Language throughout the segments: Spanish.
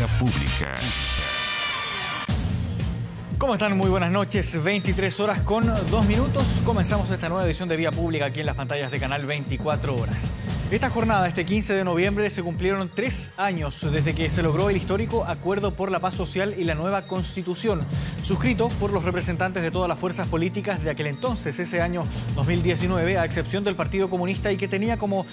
Vía Pública. ¿Cómo están? Muy buenas noches, 23 horas con 2 minutos. Comenzamos esta nueva edición de Vía Pública aquí en las pantallas de Canal 24 Horas. Esta jornada, este 15 de noviembre, se cumplieron 3 años desde que se logró el histórico Acuerdo por la Paz Social y la nueva Constitución, suscrito por los representantes de todas las fuerzas políticas de aquel entonces, ese año 2019, a excepción del Partido Comunista, y que tenía como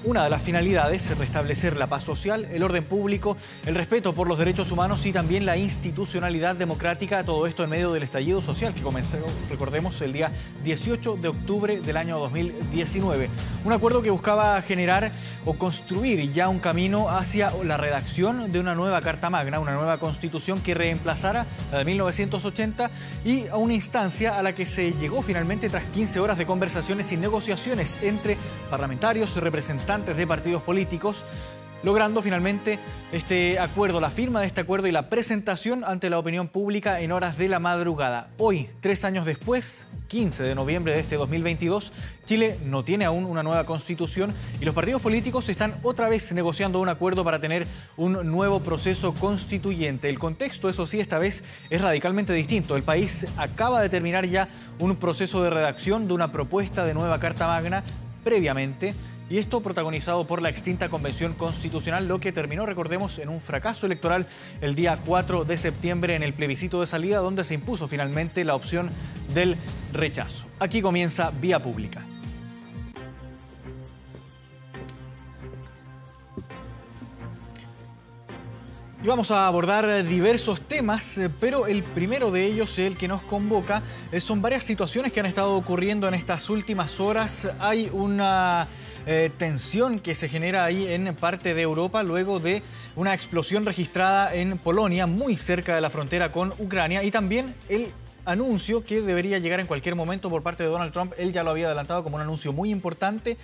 una de las finalidades restablecer la paz social, el orden público, el respeto por los derechos humanos y también la institucionalidad democrática, todo esto en medio del estallido social que comenzó, recordemos, el día 18 de octubre del año 2019. Un acuerdo que buscaba generar o construir ya un camino hacia la redacción de una nueva Carta Magna, una nueva Constitución que reemplazara la de 1980 y a una instancia a la que se llegó finalmente tras 15 horas de conversaciones y negociaciones entre parlamentarios, representantes de partidos políticos, logrando finalmente este acuerdo, la firma de este acuerdo y la presentación ante la opinión pública en horas de la madrugada. Hoy, 3 años después, 15 de noviembre de este 2022, Chile no tiene aún una nueva constitución y los partidos políticos están otra vez negociando un acuerdo para tener un nuevo proceso constituyente. El contexto, eso sí, esta vez es radicalmente distinto. El país acaba de terminar ya un proceso de redacción de una propuesta de nueva Carta Magna previamente, y esto protagonizado por la extinta Convención Constitucional, lo que terminó, recordemos, en un fracaso electoral el día 4 de septiembre en el plebiscito de salida, donde se impuso finalmente la opción del rechazo. Aquí comienza Vía Pública. Y vamos a abordar diversos temas, pero el primero de ellos, el que nos convoca, son varias situaciones que han estado ocurriendo en estas últimas horas. Hay una tensión que se genera ahí en parte de Europa luego de una explosión registrada en Polonia, muy cerca de la frontera con Ucrania, y también el anuncio que debería llegar en cualquier momento por parte de Donald Trump. Él ya lo había adelantado como un anuncio muy importante.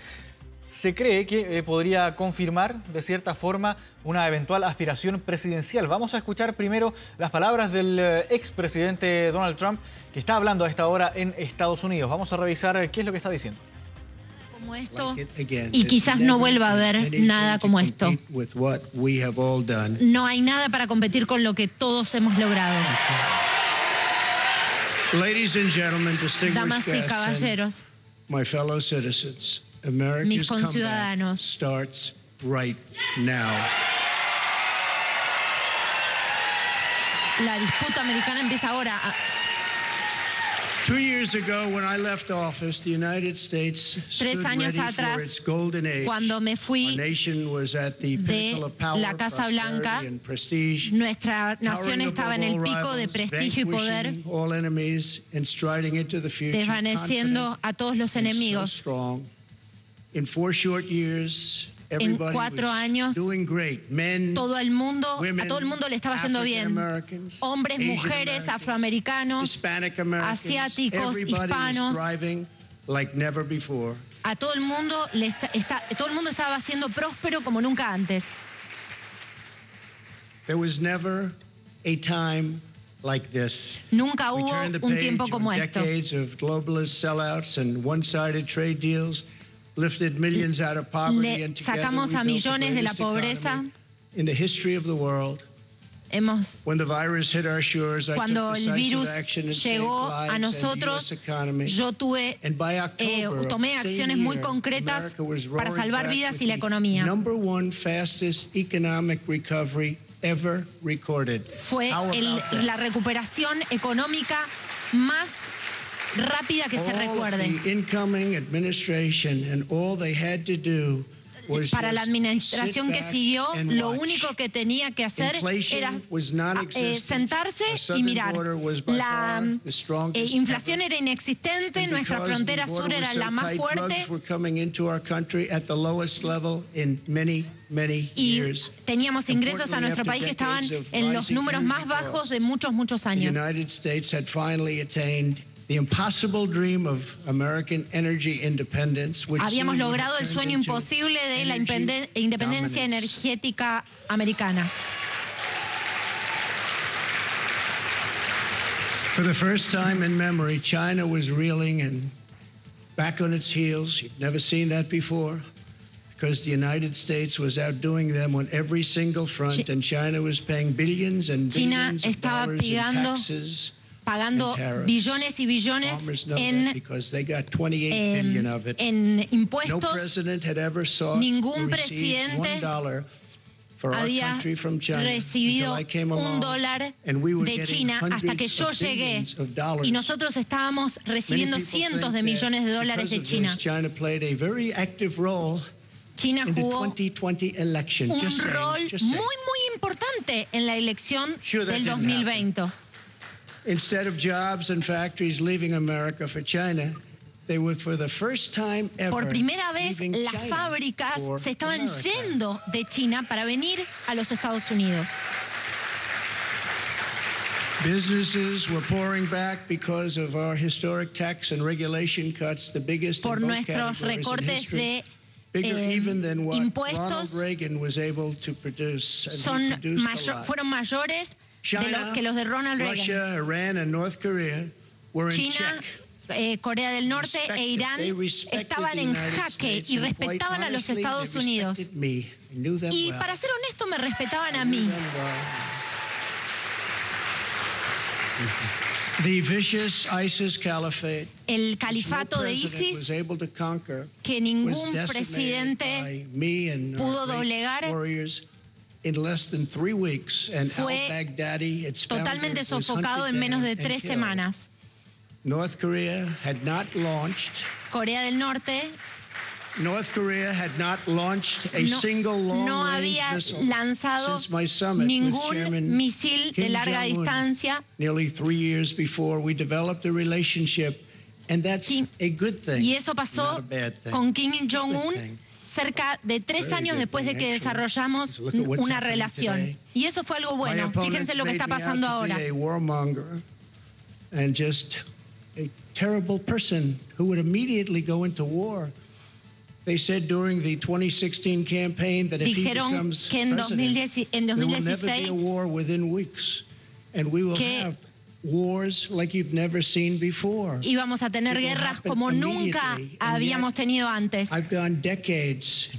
Se cree que podría confirmar, de cierta forma, una eventual aspiración presidencial. Vamos a escuchar primero las palabras del expresidente Donald Trump, que está hablando a esta hora en Estados Unidos. Vamos a revisar qué es lo que está diciendo. Como esto, y quizás no vuelva a haber nada como esto. No hay nada para competir con lo que todos hemos logrado. Damas y caballeros, mis conciudadanos, la disputa americana empieza ahora. 3 años atrás, cuando me fui de la Casa Blanca, nuestra nación estaba en el pico de prestigio y poder, desvaneciendo a todos los enemigos. En 4 años, a todo el mundo le estaba yendo bien. Hombres, mujeres, afroamericanos, asiáticos, hispanos. A todo el mundo estaba siendo próspero como nunca antes. Nunca hubo un tiempo como esto. Le sacamos a millones de la pobreza. Cuando el virus llegó a nosotros, yo tomé acciones muy concretas para salvar vidas y la economía. Fue la recuperación económica más rápida que se recuerde. Para la administración que siguió, lo único que tenía que hacer era sentarse y mirar. La inflación era inexistente, nuestra frontera sur era la más fuerte y teníamos ingresos a nuestro país que estaban en los números más bajos de muchos años. Habíamos logrado el sueño imposible de la independencia energética americana. For the first time in memory, China was reeling and back on its heels. You've never seen that before. because the United States was outdoing them on every single front, and China was paying billions and billions of dollars in taxes. Pagando billones y billones en impuestos. Ningún presidente había recibido $1 de China hasta que yo llegué, y nosotros estábamos recibiendo cientos de millones de dólares de China. China jugó un rol muy importante en la elección del 2020. Instead of jobs and factories leaving America for China, they were for the first time ever. Por primera vez, las fábricas se estaban yendo de China para venir a los Estados Unidos. Businesses were pouring back because of our historic tax and regulation cuts, the biggest in both categories in history. Bigger even than what Ronald Reagan was able to produce. Fueron mayores que los de Ronald Reagan. Russia, Iran, and North Korea were in China, Corea del Norte e Irán estaban en jaque y respetaban a los Estados Unidos. Y para ser honesto, me respetaban a mí. The vicious ISIS caliphate, el califato de ISIS, que ningún presidente pudo doblegar, fue totalmente sofocado en menos de 3 semanas. North Korea had not launched. Corea del Norte no había lanzado ningún misil de larga distancia. Nearly 3 years before we developed a relationship, and that's a good thing. Y eso pasó con Kim Jong-un cerca de 3 años después de que desarrollamos una relación. Y eso fue algo bueno. Fíjense lo que está pasando ahora. And just a terrible person who would immediately go into war. They said during the 2016 campaign that if he becomes president, there will never be a war within weeks, and we will have wars like you've never seen before. Íbamos a tener guerras como nunca habíamos tenido antes. I've gone decades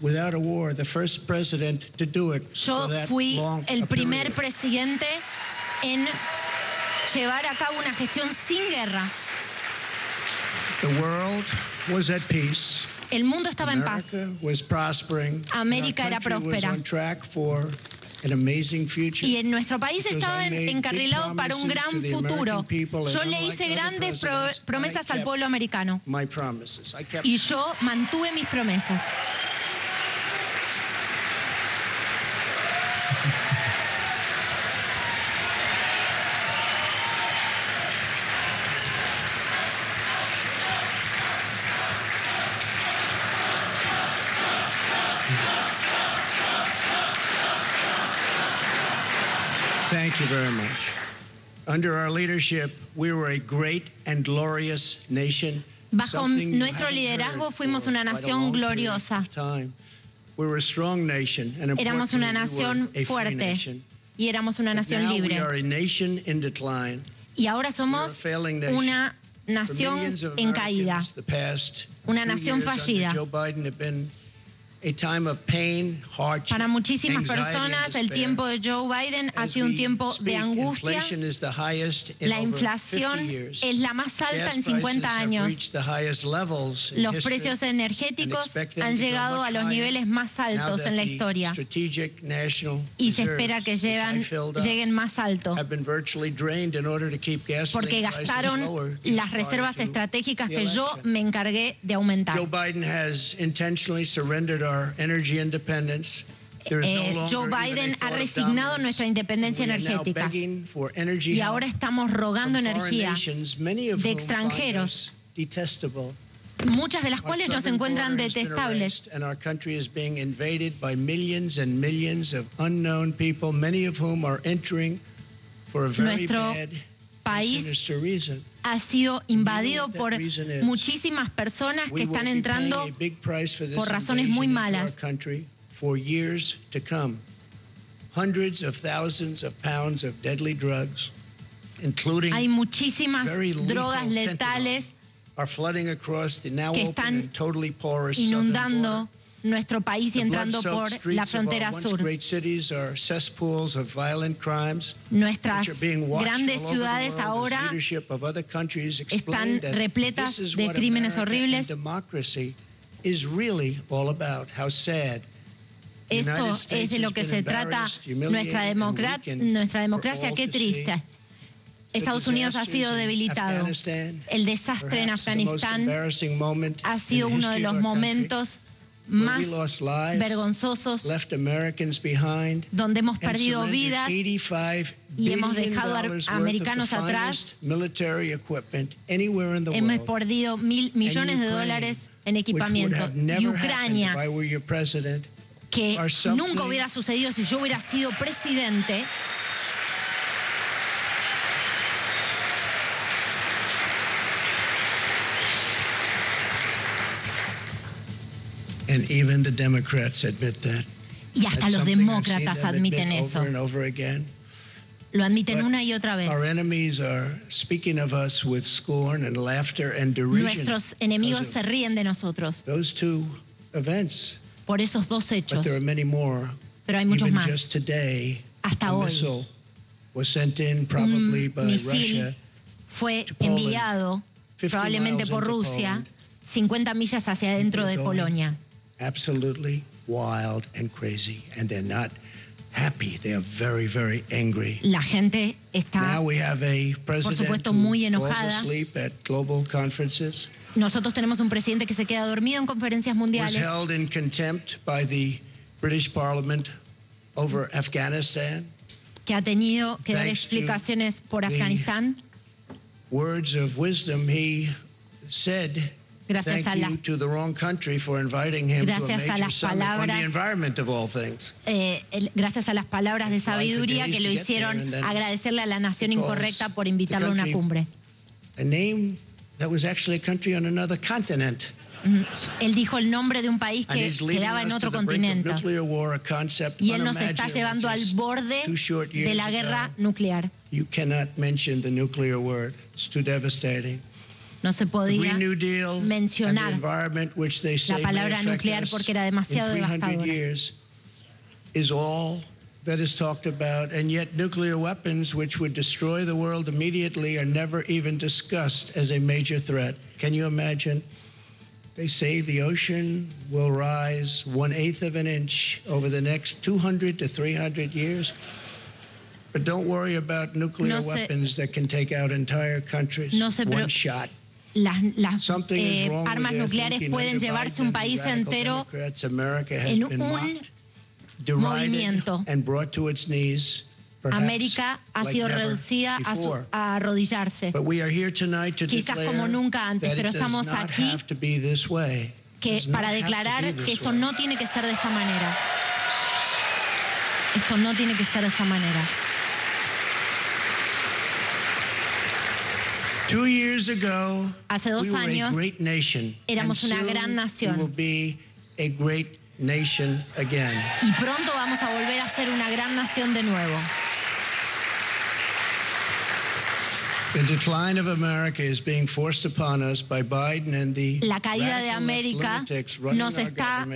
without a war. The first president to do it. Yo fui el primer presidente en llevar a cabo una gestión sin guerra. The world was at peace. El mundo estaba en paz. Was prospering. América era próspera. Y en nuestro país estaba encarrilado para un gran futuro. Yo le hice grandes promesas al pueblo americano. Y yo mantuve mis promesas. Thank you very much. Under our leadership, we were a great and glorious nation. Bajo nuestro liderazgo fuimos una nación gloriosa. We were a strong nation, and éramos una nación fuerte y éramos una nación libre. Y ahora somos una nación en caída, una nación fallida. Para muchísimas personas, el tiempo de Joe Biden ha sido un tiempo de angustia. La inflación es la más alta en 50 años. Los precios energéticos han llegado a los niveles más altos en la historia. Y se espera que lleguen más alto. Porque gastaron las reservas estratégicas que yo me encargué de aumentar. Joe Biden has intentionally surrendered our energy independence. Joe Biden ha resignado nuestra independencia energética y ahora estamos rogando energía de extranjeros, muchas de las cuales nos encuentran detestables. Nuestro país ha sido invadido por muchísimas personas que están entrando por razones muy malas. Hay muchísimas drogas letales, que están inundando nuestro país y entrando por la frontera sur. Nuestras grandes ciudades ahora están repletas de crímenes horribles. Esto es de lo que se trata nuestra democracia. Qué triste. Estados Unidos ha sido debilitado. El desastre en Afganistán ha sido uno de los momentos más vergonzosos, donde hemos perdido vidas y hemos dejado a americanos atrás. Hemos perdido millones de dólares en equipamiento. Y Ucrania, que nunca hubiera sucedido si yo hubiera sido presidente, and even the Democrats admit that. Y hasta los demócratas admiten eso. Lo admiten una y otra vez. Nuestros enemigos se ríen de nosotros por esos dos hechos. Pero hay muchos más. Hasta hoy, un misil fue enviado probablemente por Rusia 50 millas hacia adentro de Polonia. Absolutely wild and crazy, and they're not happy. They are very, very angry. La gente está, por supuesto, muy enojada. Nosotros tenemos un presidente que se queda dormido en conferencias mundiales. Was held in contempt by the British Parliament over Afghanistan. Que ha tenido que dar explicaciones por Afganistán. Words of wisdom he said. Gracias a las palabras de sabiduría que lo hicieron agradecerle a la nación incorrecta por invitarlo a una cumbre. Él dijo el nombre de un país que quedaba en otro continente. Y él nos está llevando al borde de la guerra nuclear. No se podía mencionar la palabra nuclear porque era demasiado devastadora. Is all that is talked about, and yet nuclear weapons, which would destroy the world immediately, are never even discussed as a major threat. Can you imagine? They say the ocean will rise 1/8 of an inch over the next 200 to 300 years. But don't worry about nuclear weapons that can take out entire countries. One shot. Las armas nucleares pueden llevarse un país entero en un movimiento. América ha sido reducida a arrodillarse, quizás como nunca antes, pero estamos aquí para declarar que esto no tiene que ser de esta manera. Esto no tiene que ser de esta manera. 2 years ago, hace 2 años, éramos una gran nación. Y pronto vamos a volver a ser una gran nación de nuevo. La caída de América nos está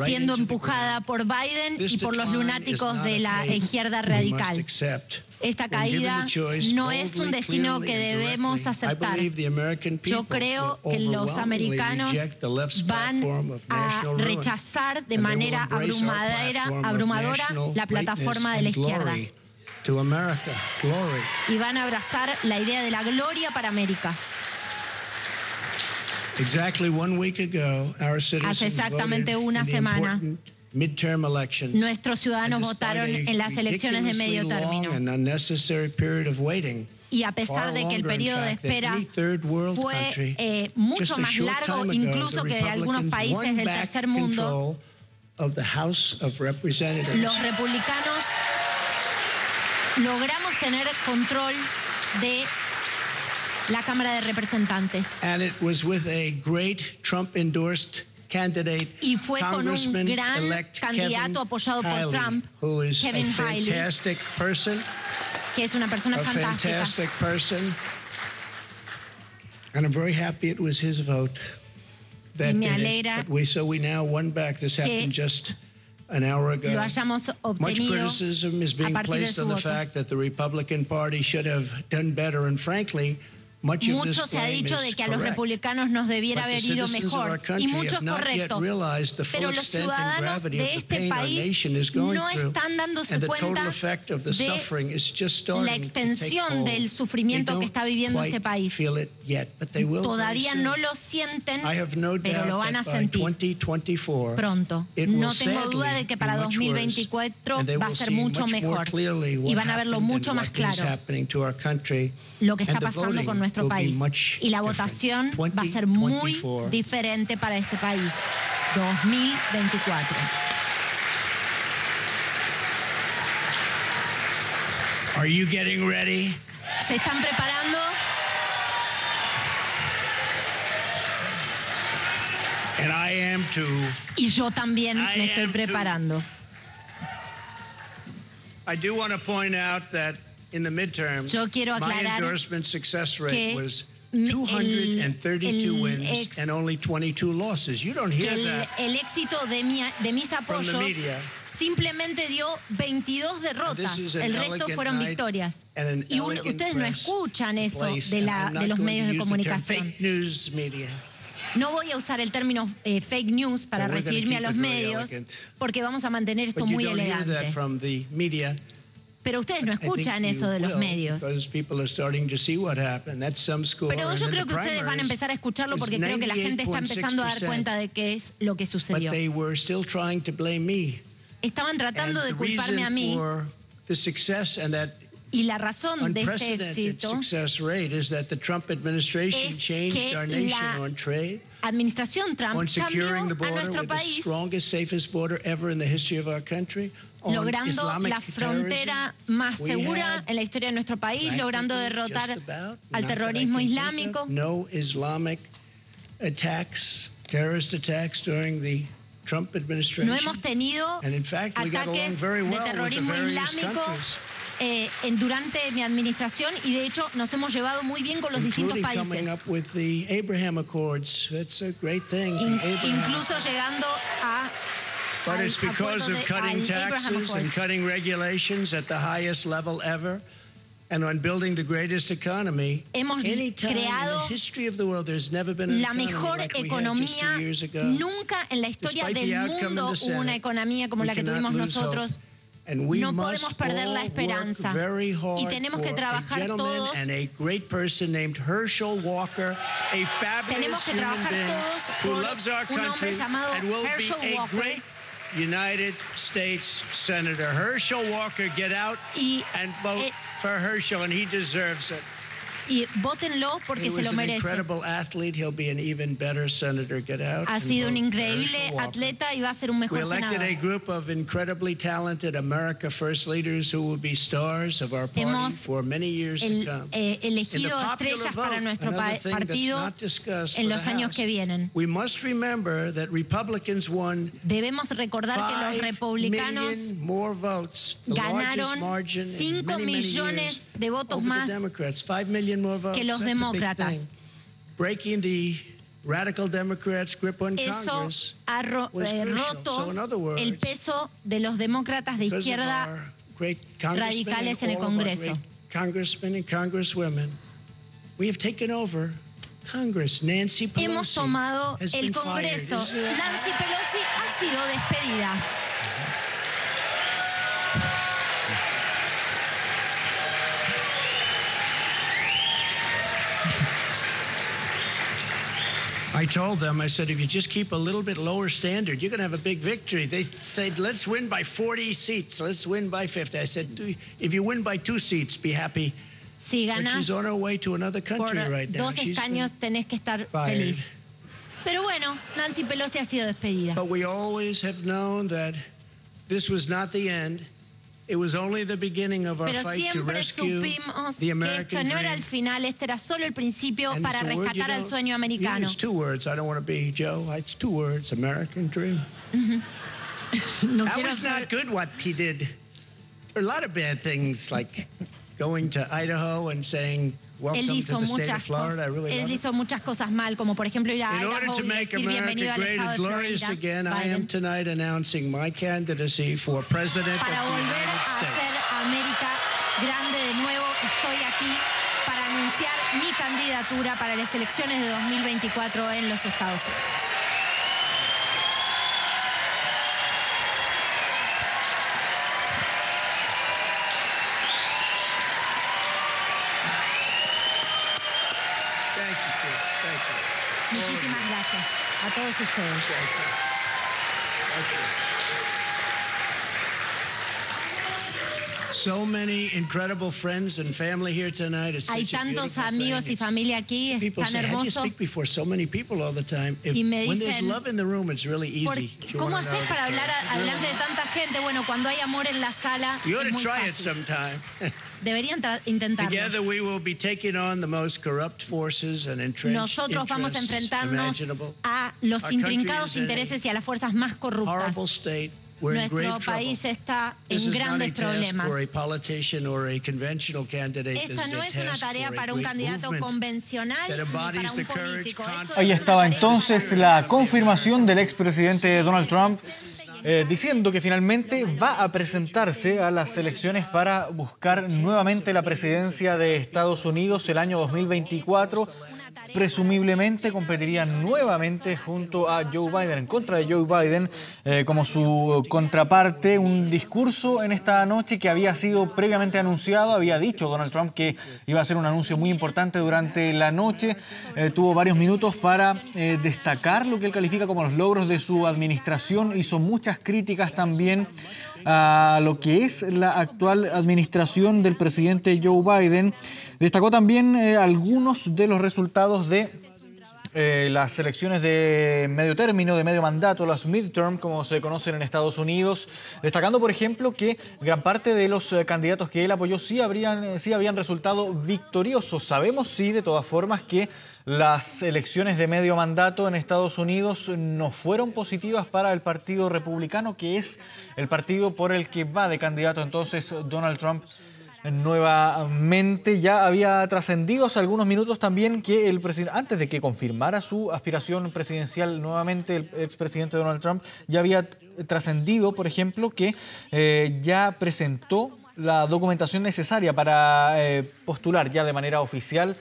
siendo empujada por Biden y por los lunáticos de la izquierda radical. Esta caída no es un destino que debemos aceptar. Yo creo que los americanos van a rechazar de manera abrumadora la plataforma de la izquierda. Y van a abrazar la idea de la gloria para América. Hace exactamente una semana, nuestros ciudadanos votaron en las elecciones de medio término. Y a pesar de que el periodo de espera fue mucho más largo, incluso que de algunos países del tercer mundo, los republicanos logramos tener control de la Cámara de Representantes. Y fue con un gran candidato apoyado por Trump, Kevin Haley, que es una persona fantástica. And I'm very happy it was his vote that y me did alegra it. So we now won back. This happened just an hour ago. Lo hayamos obtenido. Much criticism is being placed on the fact that the Republican Party should have done better, and frankly, mucho se ha dicho de que a los republicanos nos debiera haber ido mejor, y mucho es correcto, pero los ciudadanos de este país no están dándose cuenta de la extensión del sufrimiento que está viviendo este país. Todavía no lo sienten, pero lo van a sentir pronto. No tengo duda de que para 2024 va a ser mucho mejor y van a verlo mucho más claro lo que está pasando con nuestro país, y la votación va a ser muy diferente para este país. 2024. Are you getting ready? ¿Se están preparando? And I am too. Y yo también me estoy preparando. I do want to point out that in the midterms, yo quiero aclarar my endorsement success rate was 232 wins and only 22 losses. You don't hear that. El éxito de mis apoyos simplemente dio 22 derrotas. El resto fueron victorias. Y ustedes no escuchan eso de los medios de comunicación. No voy a usar el término fake news para referirme a los medios, porque vamos a mantener esto muy elegante. Pero ustedes no escuchan eso de los medios. Pero yo creo que ustedes van a empezar a escucharlo porque creo que la gente está empezando a dar cuenta de qué es lo que sucedió. Estaban tratando de culparme a mí. Y la razón de este éxito es que la administración Trump cambió a nuestro país, logrando la frontera más segura en la historia de nuestro país, logrando derrotar al terrorismo islámico. No hemos tenido ataques de terrorismo islámico durante mi administración, y de hecho nos hemos llevado muy bien con los distintos países. Incluso llegando a But it's because of cutting taxes and cutting regulations at the highest level ever, and on building the greatest economy. Hemos creado la mejor economía. Nunca en la historia del mundo hubo una economía como la que tuvimos nosotros. No podemos perder la esperanza y tenemos que trabajar todos. Tenemos que trabajar todos por un hombre llamado Herschel Walker. United States Senator Herschel Walker, get out and vote for Herschel, and he deserves it. Y votenlo porque se lo merece. Ha sido un increíble atleta y va a ser un mejor senador. Hemos elegido estrellas para nuestro partido en los años que vienen. Debemos recordar que los republicanos ganaron 5 millones de votos más que los demócratas. Eso ha roto el peso de los demócratas de izquierda radicales en el Congreso. Hemos tomado el Congreso. Nancy Pelosi ha sido despedida. I told them, I said, if you just keep a little bit lower standard, you're going to have a big victory. They said, let's win by 40 seats. Let's win by 50. I said, if you win by 2 seats, be happy. Si ganas she's on her way to another country right now. 2 escaños tenés que estar feliz. Pero bueno, Nancy Pelosi ha sido despedida. But we always have known that this was not the end. It was only the beginning of our fight to rescue the American dream. Esto no era el final, este era solo el principio para rescatar al sueño americano. It's 2 words. I don't want to be Joe. It's 2 words, American dream. That was not good what he did. There are a lot of bad things, like going to Idaho and saying Él hizo muchas cosas mal, como por ejemplo ir a Idaho y decir bienvenido al estado de Florida. Para volver a hacer América grande de nuevo, estoy aquí para anunciar mi candidatura para las elecciones de 2024 en los Estados Unidos. Muchísimas gracias a todos ustedes. Hay tantos amigos y familia aquí, es tan hermoso. Y me dicen, ¿cómo hacer para hablar delante de tanta gente? Bueno, cuando hay amor en la sala, es muy fácil. Deberían intentarlo. Nosotros vamos a enfrentarnos a los intrincados intereses y a las fuerzas más corruptas. Nuestro país está en grandes problemas. Esta no es una tarea para un candidato convencional ni para un político. Ahí estaba entonces la confirmación del expresidente Donald Trump diciendo que finalmente va a presentarse a las elecciones para buscar nuevamente la presidencia de Estados Unidos el año 2024. Presumiblemente competiría nuevamente junto a Joe Biden, en contra de Joe Biden, como su contraparte. Un discurso en esta noche que había sido previamente anunciado. Había dicho Donald Trump que iba a hacer un anuncio muy importante durante la noche. Tuvo varios minutos para destacar lo que él califica como los logros de su administración. Hizo muchas críticas también a lo que es la actual administración del presidente Joe Biden. Destacó también algunos de los resultados de las elecciones de medio término, de medio mandato, las midterm, como se conocen en Estados Unidos, destacando, por ejemplo, que gran parte de los candidatos que él apoyó sí habían resultado victoriosos. Sabemos, sí, de todas formas, que las elecciones de medio mandato en Estados Unidos no fueron positivas para el Partido Republicano, que es el partido por el que va de candidato entonces Donald Trump. Nuevamente ya había trascendido hace algunos minutos también que el presidente, antes de que confirmara su aspiración presidencial nuevamente, el expresidente Donald Trump ya había trascendido, por ejemplo, que ya presentó la documentación necesaria para postular ya de manera oficial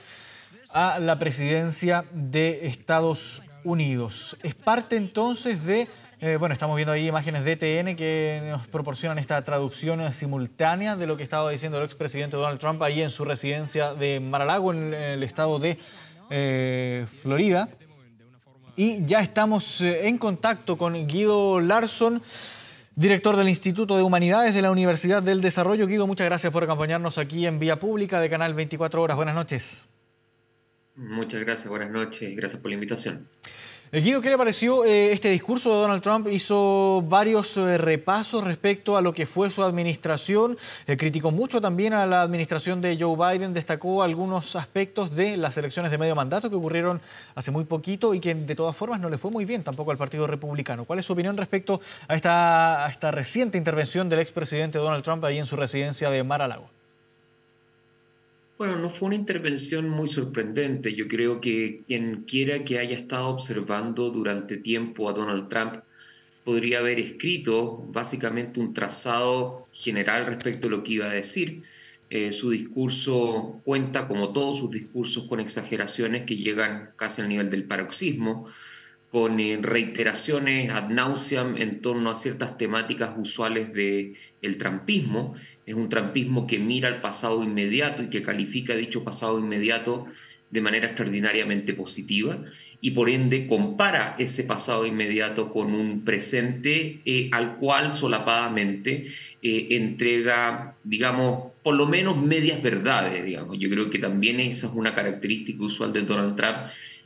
a la presidencia de Estados Unidos. Es parte entonces de... estamos viendo ahí imágenes de TN que nos proporcionan esta traducción simultánea de lo que estaba diciendo el expresidente Donald Trump ahí en su residencia de Mar-a-Lago, en el estado de Florida. Y ya estamos en contacto con Guido Larsson, director del Instituto de Humanidades de la Universidad del Desarrollo. Guido, muchas gracias por acompañarnos aquí en Vía Pública de Canal 24 Horas. Buenas noches. Muchas gracias, buenas noches. Gracias por la invitación. Guido, ¿qué le pareció este discurso de Donald Trump? Hizo varios repasos respecto a lo que fue su administración. Criticó mucho también a la administración de Joe Biden. Destacó algunos aspectos de las elecciones de medio mandato que ocurrieron hace muy poquito y que de todas formas no le fue muy bien tampoco al Partido Republicano. ¿Cuál es su opinión respecto a esta reciente intervención del expresidente Donald Trump ahí en su residencia de Mar-a-Lago? Bueno, no fue una intervención muy sorprendente. Yo creo que quien quiera que haya estado observando durante tiempo a Donald Trump podría haber escrito básicamente un trazado general respecto a lo que iba a decir. Su discurso cuenta, como todos sus discursos, con exageraciones que llegan casi al nivel del paroxismo, con reiteraciones ad nauseam en torno a ciertas temáticas usuales del trumpismo. Es un trumpismo que mira al pasado inmediato y que califica dicho pasado inmediato de manera extraordinariamente positiva y por ende compara ese pasado inmediato con un presente al cual solapadamente entrega, digamos, por lo menos medias verdades, digamos. Yo creo que también esa es una característica usual de Donald Trump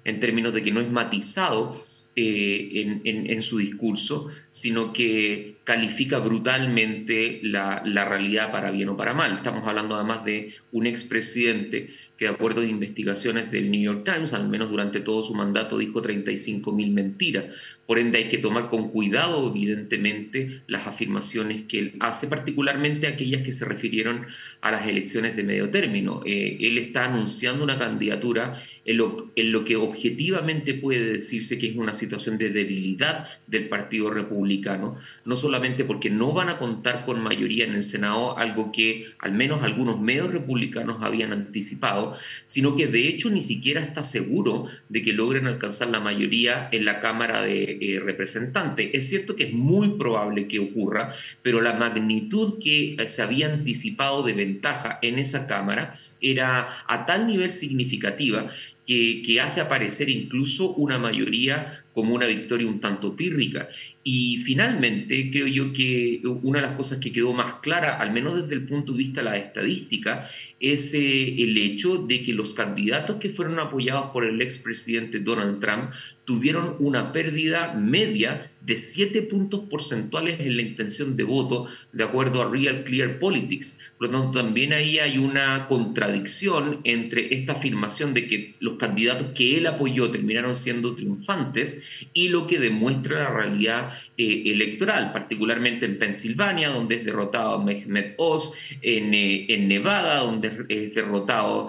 en términos de que no es matizado en su discurso, sino que califica brutalmente la realidad para bien o para mal. Estamos hablando además de un expresidente que, de acuerdo a investigaciones del New York Times, al menos durante todo su mandato dijo 35.000 mentiras. Por ende, hay que tomar con cuidado, evidentemente, las afirmaciones que él hace, particularmente aquellas que se refirieron a las elecciones de medio término. Él está anunciando una candidatura en lo que objetivamente puede decirse que es una situación de debilidad del Partido Republicano, no solamente porque no van a contar con mayoría en el Senado, algo que al menos algunos medios republicanos habían anticipado, sino que de hecho ni siquiera está seguro de que logren alcanzar la mayoría en la Cámara de Representantes. Es cierto que es muy probable que ocurra, pero la magnitud que se había anticipado de ventaja en esa Cámara era a tal nivel significativa que hace aparecer incluso una mayoría como una victoria un tanto pírrica. Y finalmente, creo yo que una de las cosas que quedó más clara, al menos desde el punto de vista de la estadística, es el hecho de que los candidatos que fueron apoyados por el expresidente Donald Trump tuvieron una pérdida media de 7 puntos porcentuales en la intención de voto, de acuerdo a Real Clear Politics. Por lo tanto, también ahí hay una contradicción entre esta afirmación de que los candidatos que él apoyó terminaron siendo triunfantes y lo que demuestra la realidad electoral, particularmente en Pensilvania, donde es derrotado Mehmet Oz, en Nevada, donde es derrotado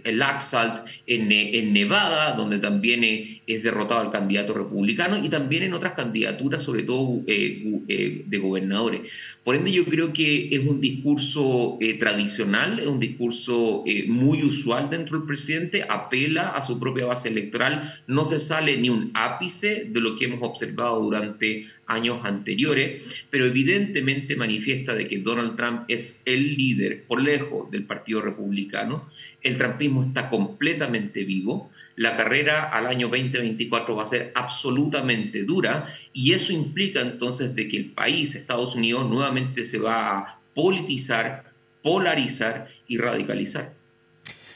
Laxalt, en Nevada, donde también es derrotado el candidato republicano, y también en otras candidaturas, sobre todo de gobernadores. Por ende, yo creo que es un discurso tradicional, es un discurso muy usual dentro del presidente, apela a su propia base electoral, no se sale ni un ápice de lo que hemos observado durante años anteriores, pero evidentemente manifiesta de que Donald Trump es el líder por lejos del Partido Republicano. El trumpismo está completamente vivo. La carrera al año 2024 va a ser absolutamente dura y eso implica entonces de que el país, Estados Unidos, nuevamente se va a politizar, polarizar y radicalizar.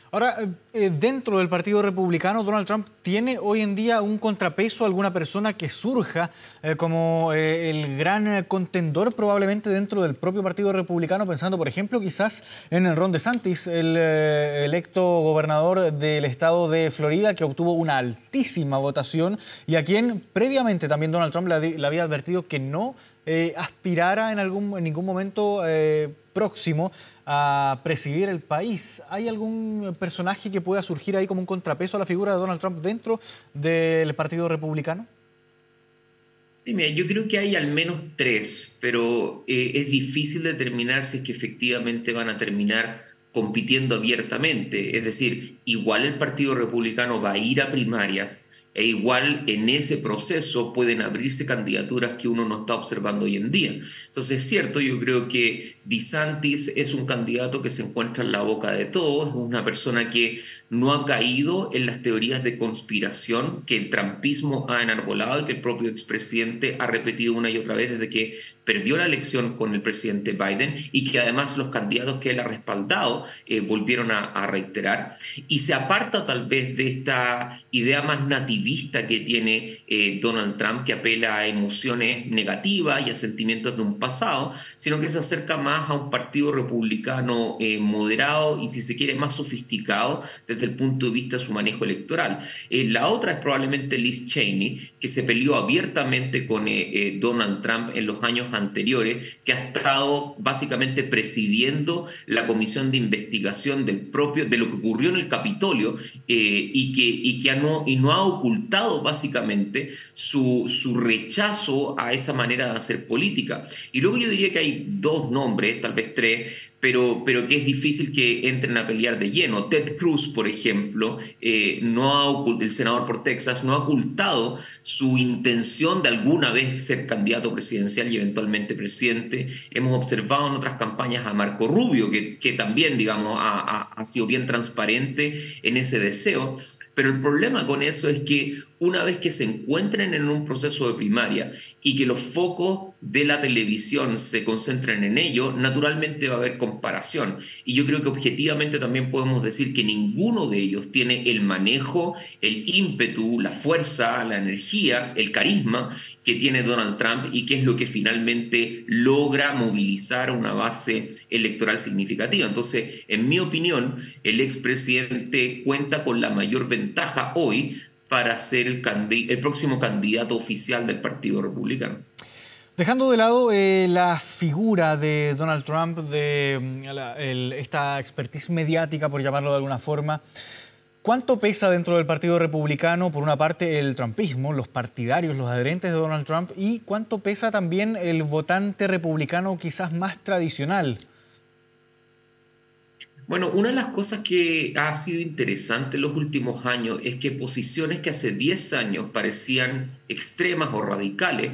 Ahora, dentro del Partido Republicano, Donald Trump tiene hoy en día un contrapeso, alguna persona que surja como el gran contendor probablemente dentro del propio Partido Republicano, pensando, por ejemplo, quizás en Ron DeSantis, el electo gobernador del estado de Florida, que obtuvo una altísima votación y a quien previamente también Donald Trump le había advertido que no aspirara en ningún momento próximo a presidir el país. ¿Hay algún personaje que pueda surgir ahí como un contrapeso a la figura de Donald Trump dentro del Partido Republicano? Sí, mira, yo creo que hay al menos 3, pero es difícil determinar si es que efectivamente van a terminar compitiendo abiertamente. Es decir, igual el Partido Republicano va a ir a primarias, e igual en ese proceso pueden abrirse candidaturas que uno no está observando hoy en día. Entonces es cierto, yo creo que DeSantis es un candidato que se encuentra en la boca de todos, es una persona que no ha caído en las teorías de conspiración que el trumpismo ha enarbolado y que el propio expresidente ha repetido una y otra vez desde que perdió la elección con el presidente Biden y que además los candidatos que él ha respaldado volvieron a reiterar. Y se aparta tal vez de esta idea más nativista que tiene Donald Trump, que apela a emociones negativas y a sentimientos de un pasado, sino que se acerca más a un partido republicano moderado y, si se quiere, más sofisticado desde el punto de vista de su manejo electoral. La otra es probablemente Liz Cheney, que se peleó abiertamente con Donald Trump en los años anteriores, que ha estado básicamente presidiendo la comisión de investigación de lo que ocurrió en el Capitolio y no ha ocultado básicamente su rechazo a esa manera de hacer política. Y luego yo diría que hay 2 nombres, tal vez 3, pero que es difícil que entren a pelear de lleno. Ted Cruz, por ejemplo, el senador por Texas, no ha ocultado su intención de alguna vez ser candidato presidencial y eventualmente presidente. Hemos observado en otras campañas a Marco Rubio, que también, digamos, ha sido bien transparente en ese deseo. Pero el problema con eso es que una vez que se encuentren en un proceso de primaria y que los focos de la televisión se concentren en ello, naturalmente va a haber comparación. Y yo creo que objetivamente también podemos decir que ninguno de ellos tiene el manejo, el ímpetu, la fuerza, la energía, el carisma que tiene Donald Trump y que es lo que finalmente logra movilizar una base electoral significativa. Entonces, en mi opinión, el expresidente cuenta con la mayor ventaja hoy para ser el próximo candidato oficial del Partido Republicano. Dejando de lado la figura de Donald Trump, esta expertise mediática, por llamarlo de alguna forma, ¿cuánto pesa dentro del Partido Republicano, por una parte, el trumpismo, los partidarios, los adherentes de Donald Trump, y cuánto pesa también el votante republicano quizás más tradicional? Bueno, una de las cosas que ha sido interesante en los últimos años es que posiciones que hace 10 años parecían extremas o radicales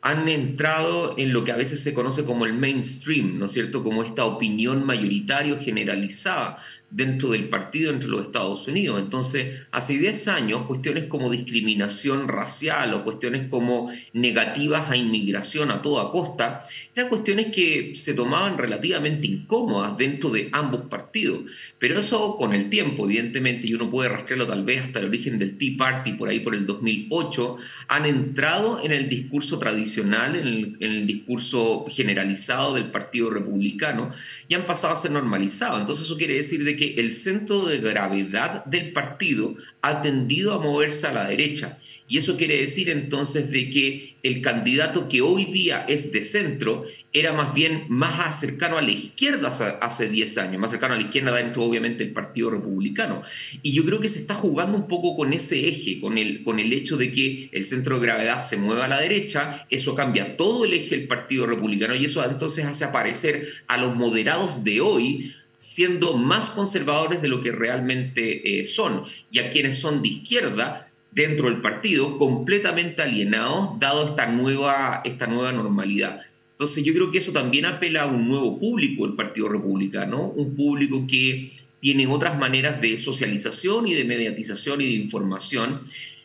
han entrado en lo que a veces se conoce como el mainstream, ¿no es cierto? Como esta opinión mayoritaria generalizada dentro del partido entre los Estados Unidos. Entonces, hace 10 años, cuestiones como discriminación racial o cuestiones como negativas a inmigración a toda costa, eran cuestiones que se tomaban relativamente incómodas dentro de ambos partidos. Pero eso con el tiempo, evidentemente, y uno puede rastrearlo tal vez hasta el origen del Tea Party, por ahí por el 2008, han entrado en el discurso tradicional, en el discurso generalizado del Partido Republicano y han pasado a ser normalizados. Entonces eso quiere decir de que el centro de gravedad del partido ha tendido a moverse a la derecha. Y eso quiere decir entonces de que el candidato que hoy día es de centro era más bien más cercano a la izquierda hace 10 años, más cercano a la izquierda dentro obviamente del Partido Republicano. Y yo creo que se está jugando un poco con ese eje, con el hecho de que el centro de gravedad se mueva a la derecha, eso cambia todo el eje del Partido Republicano y eso entonces hace aparecer a los moderados de hoy siendo más conservadores de lo que realmente son, y a quienes son de izquierda dentro del partido completamente alienados dado esta nueva normalidad. Entonces yo creo que eso también apela a un nuevo público del Partido Republicano, un público que tiene otras maneras de socialización y de mediatización y de información.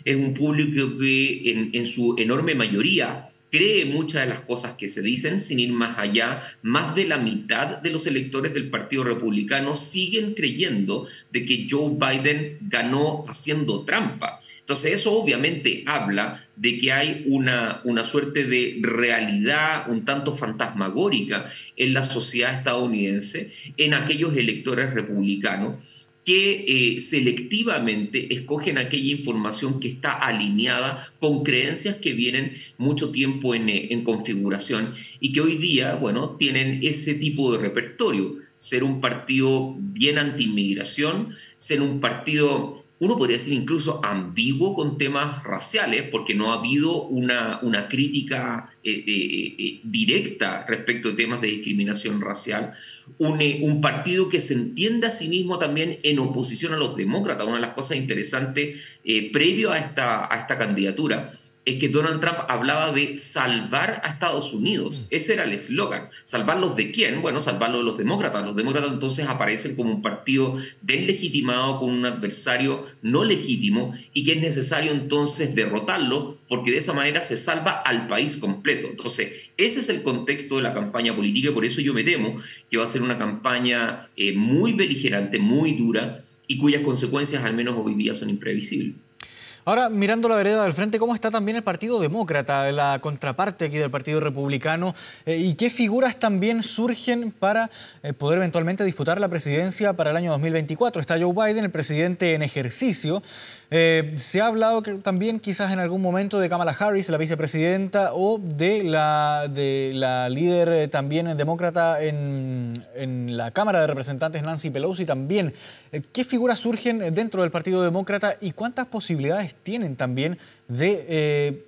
Es un público que en su enorme mayoría cree muchas de las cosas que se dicen, sin ir más allá. Más de la mitad de los electores del Partido Republicano siguen creyendo de que Joe Biden ganó haciendo trampa. Entonces eso obviamente habla de que hay una suerte de realidad un tanto fantasmagórica en la sociedad estadounidense, en aquellos electores republicanos que selectivamente escogen aquella información que está alineada con creencias que vienen mucho tiempo en configuración y que hoy día, bueno, tienen ese tipo de repertorio. Ser un partido bien anti-inmigración, ser un partido, uno podría decir incluso ambiguo con temas raciales, porque no ha habido una crítica directa respecto de temas de discriminación racial. Un partido que se entiende a sí mismo también en oposición a los demócratas. Una de las cosas interesantes previo a esta candidatura es que Donald Trump hablaba de salvar a Estados Unidos. Ese era el eslogan. ¿Salvarlos de quién? Bueno, salvarlos de los demócratas. Los demócratas entonces aparecen como un partido deslegitimado con un adversario no legítimo y que es necesario entonces derrotarlo porque de esa manera se salva al país completo. Entonces, ese es el contexto de la campaña política y por eso yo me temo que va a ser una campaña muy beligerante, muy dura y cuyas consecuencias al menos hoy día son imprevisibles. Ahora, mirando la vereda del frente, ¿cómo está también el Partido Demócrata, la contraparte aquí del Partido Republicano? ¿Y qué figuras también surgen para poder eventualmente disputar la presidencia para el año 2024? Está Joe Biden, el presidente en ejercicio. Se ha hablado que también quizás en algún momento de Kamala Harris, la vicepresidenta, o de la líder también demócrata en la Cámara de Representantes, Nancy Pelosi también. ¿Qué figuras surgen dentro del Partido Demócrata y cuántas posibilidades tienen también de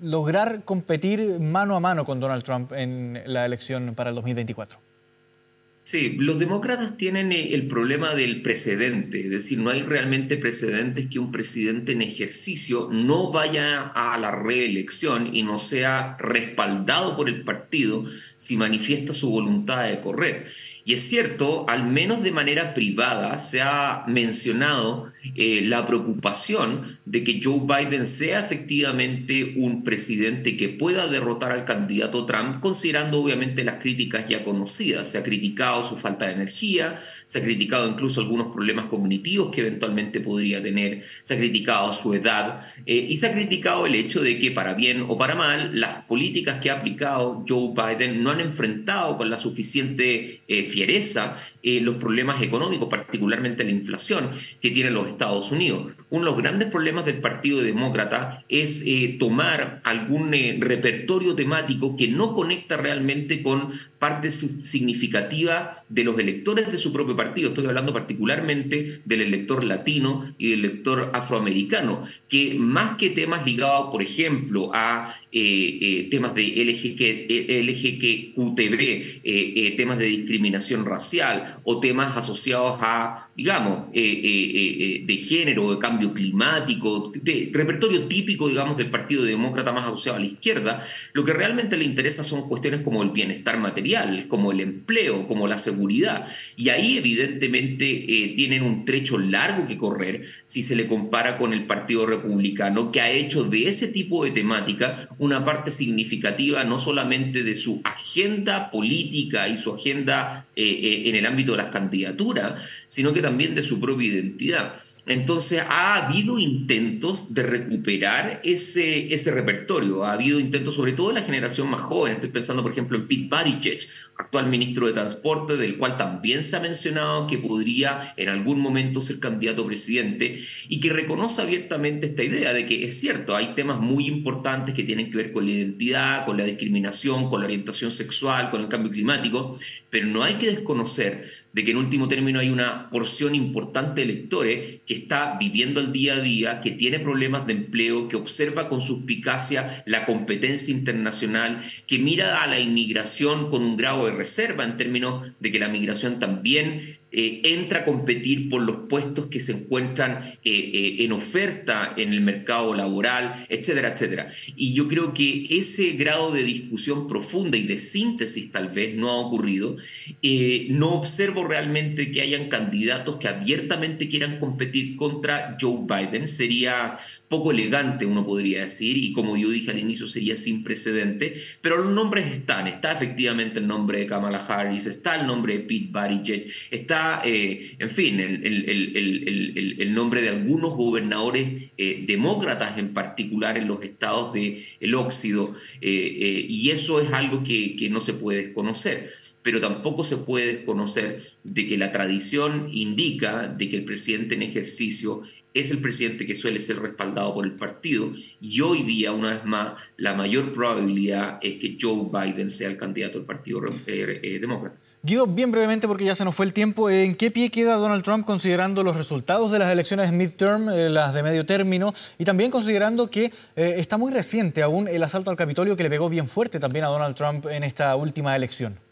lograr competir mano a mano con Donald Trump en la elección para el 2024? Sí, los demócratas tienen el problema del precedente, es decir, no hay realmente precedentes que un presidente en ejercicio no vaya a la reelección y no sea respaldado por el partido si manifiesta su voluntad de correr. Y es cierto, al menos de manera privada se ha mencionado la preocupación de que Joe Biden sea efectivamente un presidente que pueda derrotar al candidato Trump, considerando obviamente las críticas ya conocidas. Se ha criticado su falta de energía, se ha criticado incluso algunos problemas cognitivos que eventualmente podría tener, se ha criticado su edad y se ha criticado el hecho de que, para bien o para mal, las políticas que ha aplicado Joe Biden no han enfrentado con la suficiente fiereza los problemas económicos, particularmente la inflación que tienen los Estados Unidos. Uno de los grandes problemas del Partido Demócrata es tomar algún repertorio temático que no conecta realmente con parte significativa de los electores de su propio partido. Estoy hablando particularmente del elector latino y del elector afroamericano, que más que temas ligados, por ejemplo, a temas de LGBTQ, temas de discriminación racial o temas asociados a, digamos, de género, de cambio climático, de repertorio típico, digamos, del Partido Demócrata más asociado a la izquierda, lo que realmente le interesa son cuestiones como el bienestar material, como el empleo, como la seguridad. Y ahí evidentemente tienen un trecho largo que correr si se le compara con el Partido Republicano, que ha hecho de ese tipo de temática una parte significativa no solamente de su agenda política y su agenda en el ámbito de las candidaturas, sino que también de su propia identidad. Entonces ha habido intentos de recuperar ese repertorio, ha habido intentos sobre todo de la generación más joven. Estoy pensando por ejemplo en Pete Buttigieg, actual ministro de Transporte, del cual también se ha mencionado que podría en algún momento ser candidato a presidente y que reconoce abiertamente esta idea de que es cierto, hay temas muy importantes que tienen que ver con la identidad, con la discriminación, con la orientación sexual, con el cambio climático, pero no hay que desconocer de que en último término hay una porción importante de electores que está viviendo el día a día, que tiene problemas de empleo, que observa con suspicacia la competencia internacional, que mira a la inmigración con un grado de reserva en términos de que la migración también entra a competir por los puestos que se encuentran en oferta en el mercado laboral, etcétera, etcétera. Y yo creo que ese grado de discusión profunda y de síntesis tal vez no ha ocurrido. No observo realmente que hayan candidatos que abiertamente quieran competir contra Joe Biden. Sería poco elegante, uno podría decir, y como yo dije al inicio, sería sin precedente, pero los nombres están. Está efectivamente el nombre de Kamala Harris, está el nombre de Pete Buttigieg, está, en fin, el nombre de algunos gobernadores demócratas, en particular en los estados del óxido, y eso es algo que no se puede desconocer. Pero tampoco se puede desconocer de que la tradición indica de que el presidente en ejercicio es el presidente que suele ser respaldado por el partido, y hoy día, una vez más, la mayor probabilidad es que Joe Biden sea el candidato del Partido Demócrata. Guido, bien brevemente porque ya se nos fue el tiempo, ¿en qué pie queda Donald Trump considerando los resultados de las elecciones midterm, las de medio término, y también considerando que está muy reciente aún el asalto al Capitolio que le pegó bien fuerte también a Donald Trump en esta última elección?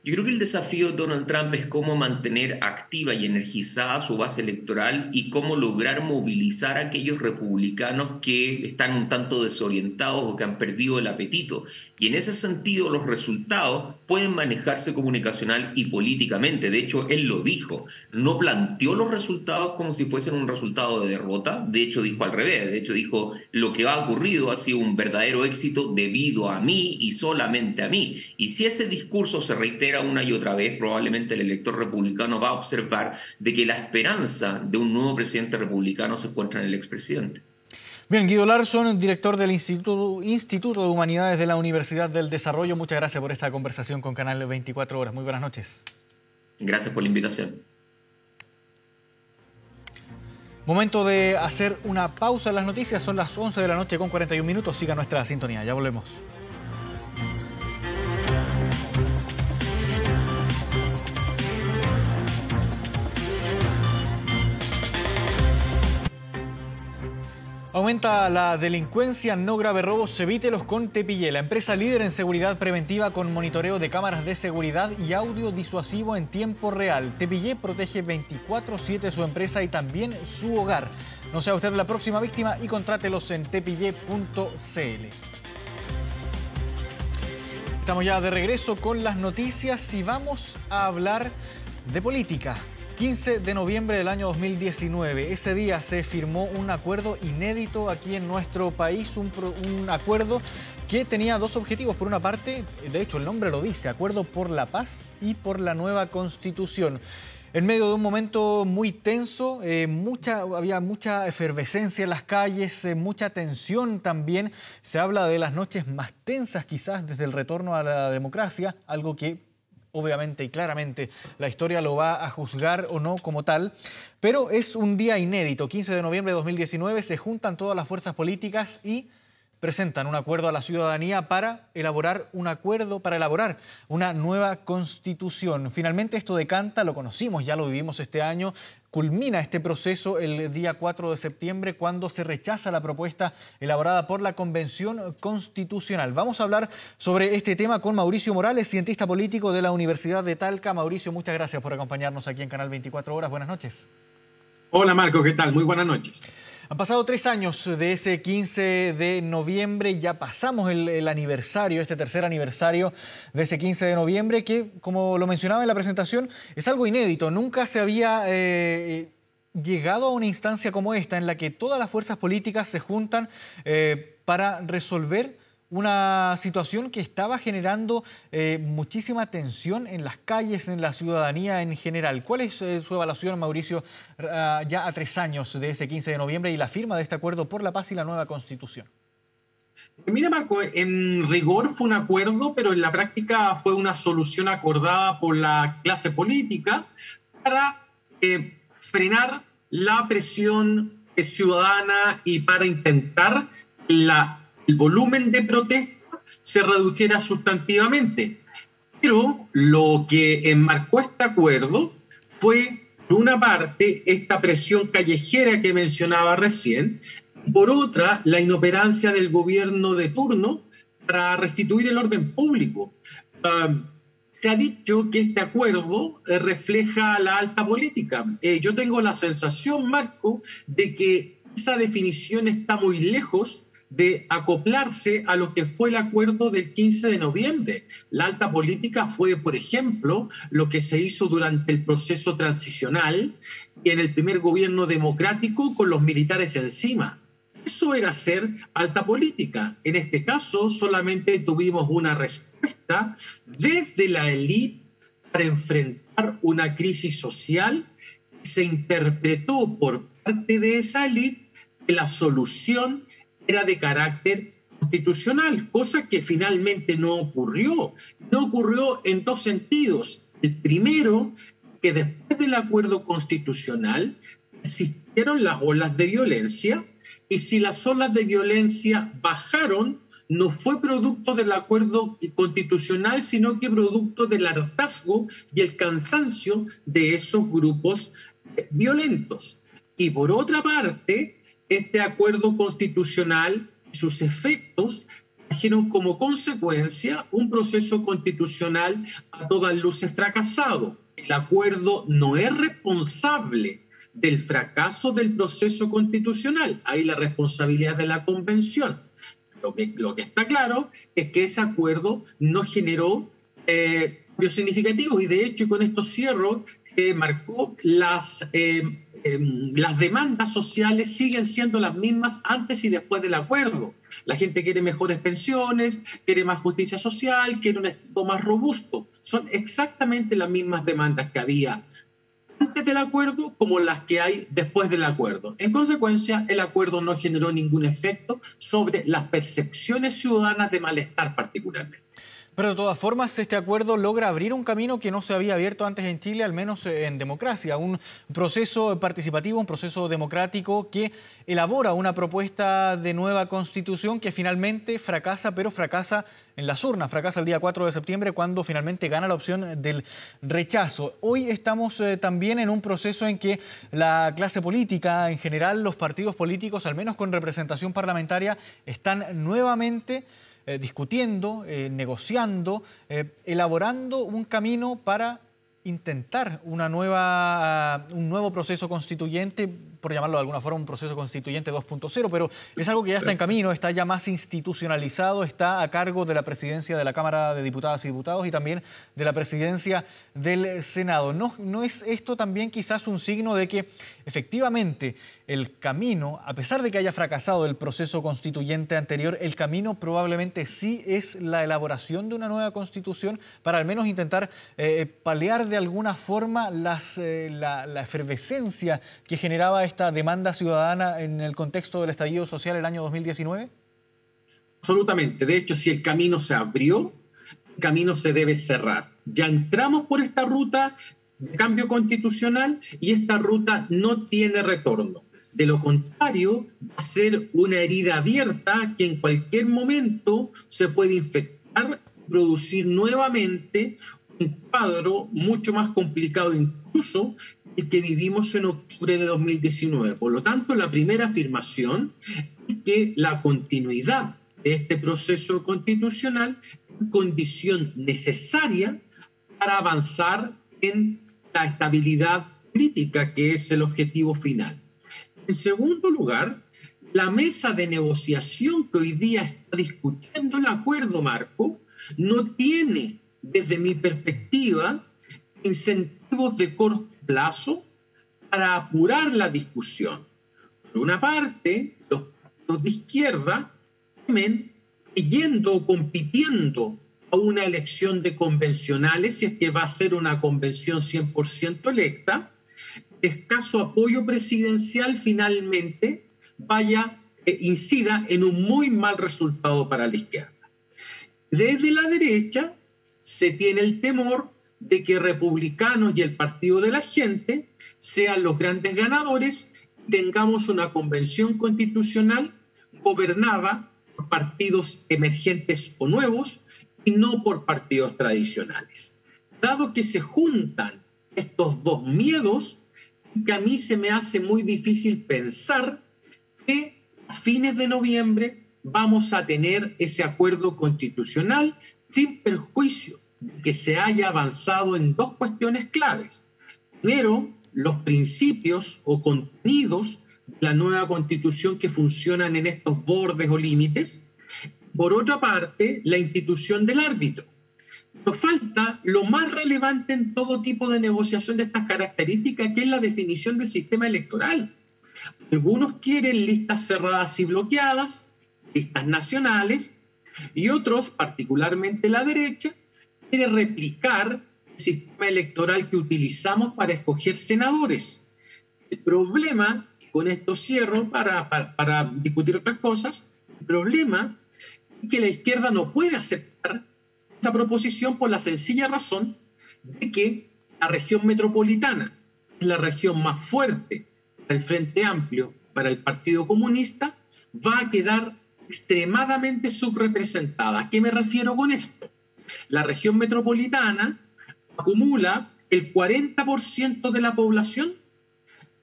Yo creo que el desafío de Donald Trump es cómo mantener activa y energizada su base electoral y cómo lograr movilizar a aquellos republicanos que están un tanto desorientados o que han perdido el apetito. Y en ese sentido los resultados pueden manejarse comunicacional y políticamente. De hecho, él lo dijo. No planteó los resultados como si fuesen un resultado de derrota. De hecho, dijo al revés. De hecho, dijo lo que ha ocurrido ha sido un verdadero éxito debido a mí y solamente a mí. Y si ese discurso se reitera una y otra vez, probablemente el elector republicano va a observar de que la esperanza de un nuevo presidente republicano se encuentra en el expresidente. Bien, Guido Larsson, director del Instituto de Humanidades de la Universidad del Desarrollo, muchas gracias por esta conversación con Canal 24 Horas. Muy buenas noches. Gracias por la invitación. Momento de hacer una pausa en las noticias, son las 11 de la noche con 41 minutos, siga nuestra sintonía, ya volvemos. Aumenta la delincuencia, no grave robos, evítelos con Tepillé, la empresa líder en seguridad preventiva con monitoreo de cámaras de seguridad y audio disuasivo en tiempo real. Tepillé protege 24/7 su empresa y también su hogar. No sea usted la próxima víctima y contrátelos en tepillé.cl. Estamos ya de regreso con las noticias y vamos a hablar de política. 15 de noviembre del año 2019. Ese día se firmó un acuerdo inédito aquí en nuestro país, un acuerdo que tenía dos objetivos. Por una parte, de hecho el nombre lo dice, Acuerdo por la Paz y por la nueva Constitución. En medio de un momento muy tenso, había mucha efervescencia en las calles, mucha tensión también. Se habla de las noches más tensas quizás desde el retorno a la democracia, algo que obviamente y claramente la historia lo va a juzgar o no como tal. Pero es un día inédito. 15 de noviembre de 2019 se juntan todas las fuerzas políticas y presentan un acuerdo a la ciudadanía para elaborar una nueva constitución. Finalmente esto decanta, lo conocimos, ya lo vivimos este año, culmina este proceso el día 4 de septiembre cuando se rechaza la propuesta elaborada por la Convención Constitucional. Vamos a hablar sobre este tema con Mauricio Morales, cientista político de la Universidad de Talca. Mauricio, muchas gracias por acompañarnos aquí en Canal 24 Horas. Buenas noches. Hola Marco, ¿qué tal? Muy buenas noches. Han pasado 3 años de ese 15 de noviembre, ya pasamos el aniversario, este tercer aniversario de ese 15 de noviembre, que, como lo mencionaba en la presentación, es algo inédito. Nunca se había llegado a una instancia como esta, en la que todas las fuerzas políticas se juntan para resolver una situación que estaba generando muchísima tensión en las calles, en la ciudadanía en general. ¿Cuál es su evaluación, Mauricio, ya a 3 años de ese 15 de noviembre y la firma de este Acuerdo por la Paz y la nueva Constitución? Mira, Marco, en rigor fue un acuerdo, pero en la práctica fue una solución acordada por la clase política para frenar la presión ciudadana y para intentar el volumen de protesta se redujera sustantivamente. Pero lo que enmarcó este acuerdo fue, por una parte, esta presión callejera que mencionaba recién, por otra, la inoperancia del gobierno de turno para restituir el orden público. Se ha dicho que este acuerdo refleja la alta política. Yo tengo la sensación, Marco, de que esa definición está muy lejos de acoplarse a lo que fue el acuerdo del 15 de noviembre. La alta política fue, por ejemplo, lo que se hizo durante el proceso transicional y en el primer gobierno democrático con los militares encima. Eso era ser alta política. En este caso, solamente tuvimos una respuesta desde la élite para enfrentar una crisis social. Se interpretó por parte de esa élite que la solución era de carácter constitucional, cosa que finalmente no ocurrió. No ocurrió en 2 sentidos. El primero, que después del acuerdo constitucional existieron las olas de violencia, y si las olas de violencia bajaron, no fue producto del acuerdo constitucional, sino que producto del hartazgo y el cansancio de esos grupos violentos. Y por otra parte, este acuerdo constitucional y sus efectos trajeron como consecuencia un proceso constitucional a todas luces fracasado. El acuerdo no es responsable del fracaso del proceso constitucional. Hay la responsabilidad de la Convención. Lo que está claro es que ese acuerdo no generó cambios significativos y de hecho, con esto cierro, marcó las demandas sociales siguen siendo las mismas antes y después del acuerdo. La gente quiere mejores pensiones, quiere más justicia social, quiere un Estado más robusto. Son exactamente las mismas demandas que había antes del acuerdo como las que hay después del acuerdo. En consecuencia, el acuerdo no generó ningún efecto sobre las percepciones ciudadanas de malestar particularmente. Pero de todas formas, este acuerdo logra abrir un camino que no se había abierto antes en Chile, al menos en democracia. Un proceso participativo, un proceso democrático que elabora una propuesta de nueva constitución que finalmente fracasa, pero fracasa en las urnas. Fracasa el día 4 de septiembre cuando finalmente gana la opción del rechazo. Hoy estamos también en un proceso en que la clase política, en general los partidos políticos, al menos con representación parlamentaria, están nuevamente discutiendo, negociando, elaborando un camino para intentar un nuevo proceso constituyente, por llamarlo de alguna forma, un proceso constituyente 2.0, pero es algo que ya está en camino, está ya más institucionalizado, está a cargo de la presidencia de la Cámara de Diputadas y Diputados y también de la presidencia del Senado. ¿No es esto también quizás un signo de que efectivamente el camino, a pesar de que haya fracasado el proceso constituyente anterior, el camino probablemente sí es la elaboración de una nueva constitución para al menos intentar paliar de alguna forma la efervescencia que generaba esta demanda ciudadana en el contexto del estallido social el año 2019? Absolutamente. De hecho, si el camino se abrió, el camino se debe cerrar. Ya entramos por esta ruta de cambio constitucional y esta ruta no tiene retorno. De lo contrario, va a ser una herida abierta que en cualquier momento se puede infectar y producir nuevamente un cuadro mucho más complicado incluso el que vivimos en octubre de 2019. Por lo tanto, la primera afirmación es que la continuidad de este proceso constitucional es condición necesaria para avanzar en la estabilidad política, que es el objetivo final. En segundo lugar, la mesa de negociación que hoy día está discutiendo el acuerdo marco no tiene, desde mi perspectiva, incentivos de corto plazo para apurar la discusión. Por una parte, los partidos de izquierda temen yendo o compitiendo a una elección de convencionales, si es que va a ser una convención 100% electa, escaso apoyo presidencial finalmente incida en un muy mal resultado para la izquierda. Desde la derecha se tiene el temor de que republicanos y el Partido de la Gente sean los grandes ganadores y tengamos una convención constitucional gobernada por partidos emergentes o nuevos y no por partidos tradicionales. Dado que se juntan estos dos miedos, que a mí se me hace muy difícil pensar que a fines de noviembre vamos a tener ese acuerdo constitucional sin perjuicio de que se haya avanzado en dos cuestiones claves. Primero, los principios o contenidos de la nueva constitución que funcionan en estos bordes o límites. Por otra parte, la institución del árbitro. Nos falta lo más relevante en todo tipo de negociación de estas características, que es la definición del sistema electoral. Algunos quieren listas cerradas y bloqueadas, listas nacionales, y otros, particularmente la derecha, quiere replicar el sistema electoral que utilizamos para escoger senadores. El problema, y con esto cierro para discutir otras cosas, el problema es que la izquierda no puede aceptar esa proposición por la sencilla razón de que la región metropolitana es la región más fuerte para el Frente Amplio, para el Partido Comunista, va a quedar extremadamente subrepresentada. ¿A qué me refiero con esto? La región metropolitana acumula el 40% de la población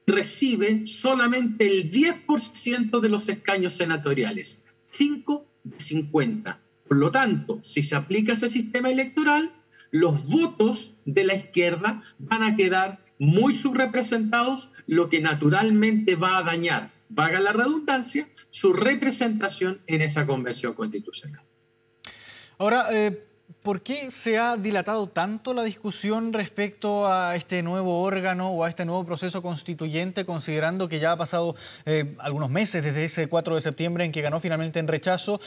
y recibe solamente el 10% de los escaños senatoriales, 5 de 50. Por lo tanto, si se aplica ese sistema electoral, los votos de la izquierda van a quedar muy subrepresentados, lo que naturalmente va a dañar, valga la redundancia, su representación en esa convención constitucional. Ahora, ¿por qué se ha dilatado tanto la discusión respecto a este nuevo órgano o a este nuevo proceso constituyente, considerando que ya ha pasado algunos meses desde ese 4 de septiembre en que ganó finalmente en rechazo?